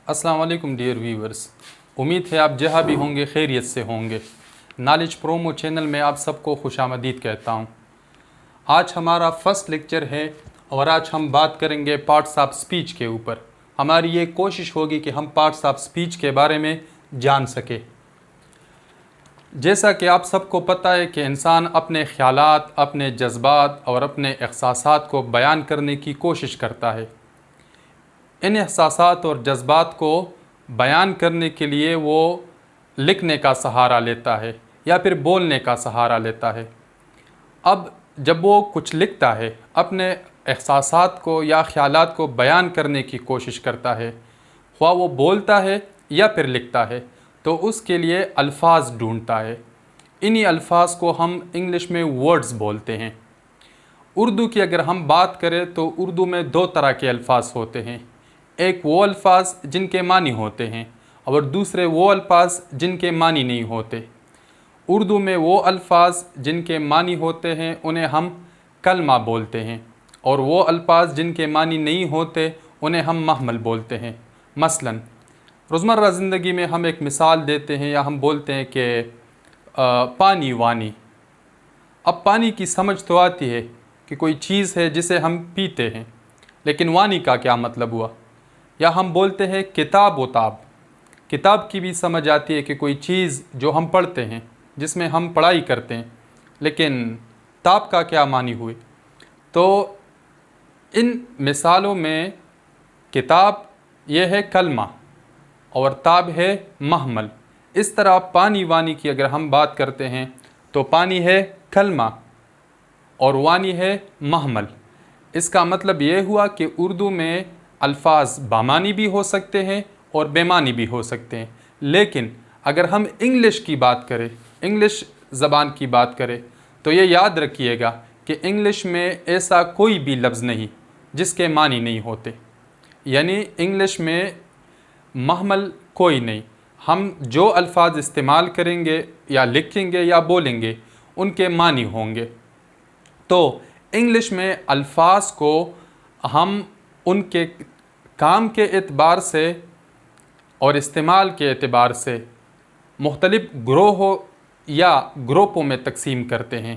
अस्सलाम वालेकुम dear viewers. उम्मीद है आप जहाँ भी होंगे खैरियत से होंगे। नॉलेज प्रोमो चैनल में आप सबको खुशामदीद कहता हूँ। आज हमारा फर्स्ट लेक्चर है और आज हम बात करेंगे पार्ट्स ऑफ स्पीच के ऊपर। हमारी ये कोशिश होगी कि हम पार्ट्स ऑफ स्पीच के बारे में जान सके। जैसा कि आप सबको पता है कि इंसान अपने ख़यालात, अपने जज्बात और अपने एहसासात को बयान करने की कोशिश करता है। इन एहसासात और जज्बात को बयान करने के लिए वो लिखने का सहारा लेता है या फिर बोलने का सहारा लेता है। अब जब वो कुछ लिखता है, अपने एहसासात को या ख़यालात को बयान करने की कोशिश करता है, ख्वाह वो बोलता है या फिर लिखता है, तो उसके लिए अल्फाज ढूंढता है। इन्हीं अल्फाज को हम इंग्लिश में वर्ड्स बोलते हैं। उर्दू की अगर हम बात करें तो उर्दू में दो तरह के अल्फाज होते हैं। एक वो अल्फाज जिनके मानी होते हैं और दूसरे वो अल्फाज जिनके मानी नहीं होते। उर्दू में वो अल्फाज जिनके मानी होते हैं उन्हें हम कलमा बोलते हैं और वो अल्फाज जिनके मानी नहीं होते उन्हें हम महमल बोलते हैं। मसलन रोज़मर्रा ज़िंदगी में हम एक मिसाल देते हैं या हम बोलते हैं कि पानी वानी। अब पानी की समझ तो आती है कि कोई चीज़ है जिसे हम पीते हैं, लेकिन वानी का क्या मतलब हुआ। या हम बोलते हैं किताब व ताब। किताब की भी समझ आती है कि कोई चीज़ जो हम पढ़ते हैं, जिसमें हम पढ़ाई करते हैं, लेकिन ताब का क्या मानी हुए। तो इन मिसालों में किताब ये है कलमा और ताब है महमल। इस तरह पानी वानी की अगर हम बात करते हैं तो पानी है कलमा और वानी है महमल। इसका मतलब ये हुआ कि उर्दू में अल्फाज बामानी भी हो सकते हैं और बेमानी भी हो सकते हैं। लेकिन अगर हम इंग्लिश की बात करें, इंग्लिश ज़बान की बात करें, तो ये याद रखिएगा कि इंग्लिश में ऐसा कोई भी लफ्ज़ नहीं जिसके मानी नहीं होते। यानी इंग्लिश में महमल कोई नहीं। हम जो अल्फाज इस्तेमाल करेंगे या लिखेंगे या बोलेंगे उनके मानी होंगे। तो इंग्लिश में अल्फाज को हम उनके काम के एतबार से और इस्तेमाल के एतबार से मुख्तलिफ़ ग्रोहों या ग्रुपों में तकसीम करते हैं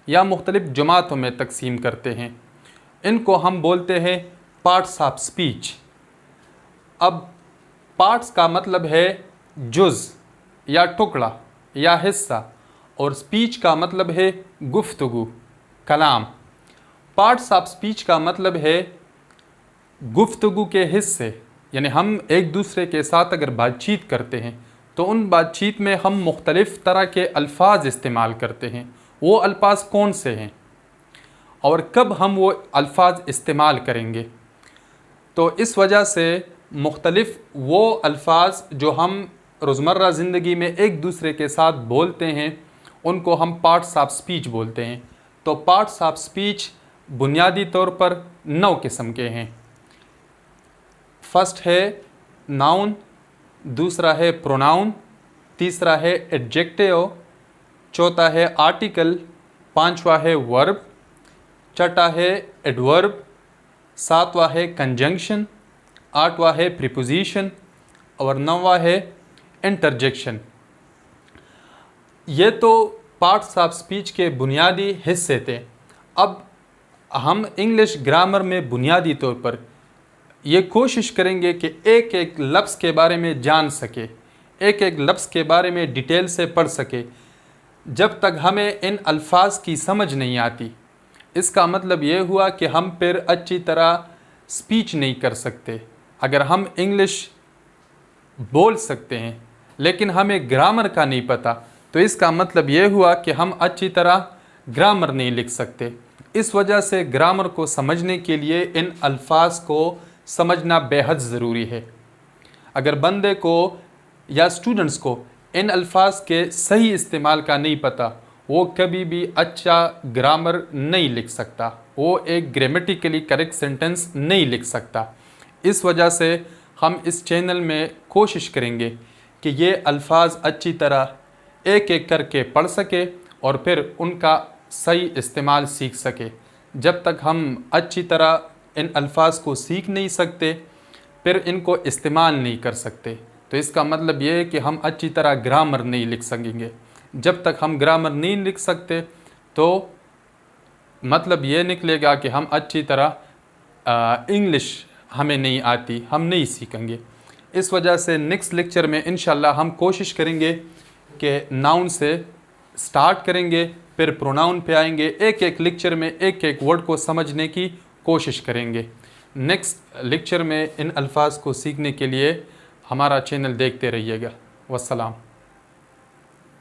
या मुख्तलिफ़ जमातों में तकसीम करते हैं। इनको हम बोलते हैं पार्ट्स ऑफ स्पीच। अब पार्ट्स का मतलब है जुज़ या टुकड़ा या हिस्सा, और स्पीच का मतलब है गुफ्तगू, कलाम। पार्ट्स ऑफ स्पीच का मतलब है गुफ्तगू के हिस्से। यानी हम एक दूसरे के साथ अगर बातचीत करते हैं तो उन बातचीत में हम मुख्तलिफ़ तरह के अल्फाज इस्तेमाल करते हैं। वो अल्फाज कौन से हैं और कब हम वो अल्फाज इस्तेमाल करेंगे। तो इस वजह से मुख्तलिफ़ वो अल्फाज जो हम रोज़मर्रा ज़िंदगी में एक दूसरे के साथ बोलते हैं उनको हम पार्ट्स ऑफ स्पीच बोलते हैं। तो पार्ट्स ऑफ स्पीच बुनियादी तौर पर 9 किस्म के हैं। फर्स्ट है नाउन, दूसरा है प्रोनाउन, तीसरा है एडजेक्टिव, चौथा है आर्टिकल, पांचवा है वर्ब, छठा है एडवर्ब, सातवां है कंजंक्शन, आठवां है प्रीपोजिशन और नौवां है इंटरजेक्शन। ये तो पार्ट्स ऑफ स्पीच के बुनियादी हिस्से थे। अब हम इंग्लिश ग्रामर में बुनियादी तौर पर ये कोशिश करेंगे कि एक एक लफ्ज़ के बारे में जान सके, एक एक लफ्ज़ के बारे में डिटेल से पढ़ सके। जब तक हमें इन अल्फाज की समझ नहीं आती, इसका मतलब ये हुआ कि हम फिर अच्छी तरह स्पीच नहीं कर सकते। अगर हम इंग्लिश बोल सकते हैं लेकिन हमें ग्रामर का नहीं पता, तो इसका मतलब ये हुआ कि हम अच्छी तरह ग्रामर नहीं लिख सकते। इस वजह से ग्रामर को समझने के लिए इन अल्फाज को समझना बेहद ज़रूरी है। अगर बंदे को या स्टूडेंट्स को इन अल्फाज के सही इस्तेमाल का नहीं पता, वो कभी भी अच्छा ग्रामर नहीं लिख सकता, वो एक ग्रामेटिकली करेक्ट सेंटेंस नहीं लिख सकता। इस वजह से हम इस चैनल में कोशिश करेंगे कि ये अल्फाज अच्छी तरह एक एक करके पढ़ सके और फिर उनका सही इस्तेमाल सीख सके। जब तक हम अच्छी तरह इन अल्फाज को सीख नहीं सकते, फिर इनको इस्तेमाल नहीं कर सकते। तो इसका मतलब ये है कि हम अच्छी तरह ग्रामर नहीं लिख सकेंगे। जब तक हम ग्रामर नहीं लिख सकते तो मतलब ये निकलेगा कि हम अच्छी तरह इंग्लिश हमें नहीं आती, हम नहीं सीखेंगे। इस वजह से नेक्स्ट लेक्चर में इंशाल्लाह हम कोशिश करेंगे कि नाउन से स्टार्ट करेंगे, फिर प्रोनाउन पे आएंगे, एक एक लेक्चर में एक एक वर्ड को समझने की कोशिश करेंगे। नेक्स्ट लेक्चर में इन अल्फाज को सीखने के लिए हमारा चैनल देखते रहिएगा। वस्सलाम।